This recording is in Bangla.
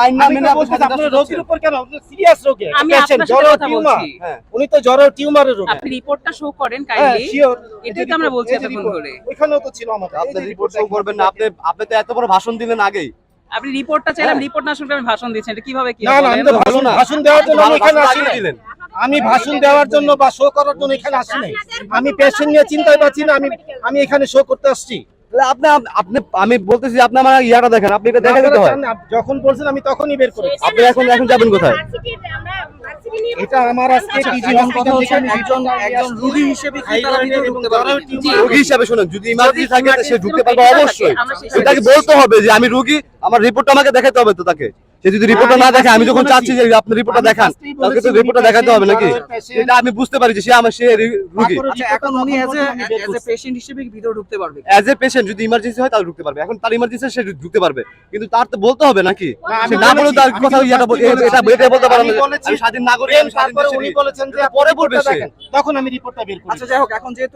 আইন না মেনে আপনার রোগীর উপর কেন সিরিয়াস রোগী আমি আপনার সাথে কথা বলছি। উনি তো জ্বর টিউমারের রোগী আপনি রিপোর্টটা শো করেন কাইন্ডলি, শিওর এটাই তো আমরা বলছি এতক্ষণ ধরে। ওইখানেও তো ছিল আমাদের আপনি রিপোর্ট শো করবেন না, আপনি তো এত বড় ভাষণ দিলেন আগেই। আপনি রিপোর্টটা চাইলাম, রিপোর্ট না শুনলে আমি ভাষণ দিচ্ছেন, এটা কিভাবে কি না না আমি তো ভালো না ভাষণ দেওয়ার জন্য আমি এখানে আসি নাই। দিলেন আমি ভাষণ দেওয়ার জন্য বা শো করার জন্য এখানে আসি নাই। আমি পেশেন্ট নিয়ে চিন্তায় পাচ্ছি না, আমি এখানে শো করতে আসছি। আপনি আপনি আমি বলতেছি আপনি আমার ইয়াটা দেখেন, আপনি এটা দেখে দিতে হয়। যখন বলছেন আমি তখনই বের করেছি। আপনি এখন যাবেন কোথায়? এটা আমার আজকে টিজি কথা হচ্ছে একজন রোগী হিসেবে কি তারা ভিতরে ঢুকতে পারবে? রোগী হিসাবে শুনুন, যদি ইমার্জেন্সি থাকে সে ঢুকতে পারবে অবশ্যই। তাকে বলতে হবে যে আমি রোগী, আমার রিপোর্টটা আমাকে দেখাতে হবে তো তাকে। সে যদি রিপোর্টটা না দেখে, আমি যখন চাচ্ছি যে আপনি রিপোর্টটা দেখান, তাকে তো রিপোর্টটা দেখাতে হবে নাকি? এটা আমি বুঝতে পারি যে সে রোগী। আচ্ছা এখন উনি এজ এ পেশেন্ট হিসেবে কি ভিতরে ঢুকতে পারবে? অ্যাজ এ পেশেন্ট যদি ইমার্জেন্সি হয় তাহলে ঢুকতে পারবে। এখন তার ইমার্জেন্সি সে ঢুকতে পারবে, কিন্তু তার তো বলতে হবে নাকি? সে না বলে তার কথা এটা বলতে পারে না। আমি স্বাধীন নাগরিক, আমি স্বাধীন তারপরে উনি বলেছেন যে পরে বলবে সে। তখন আমি রিপোর্টটা বের করি। আচ্ছা যাই হোক, এখন যেহেতু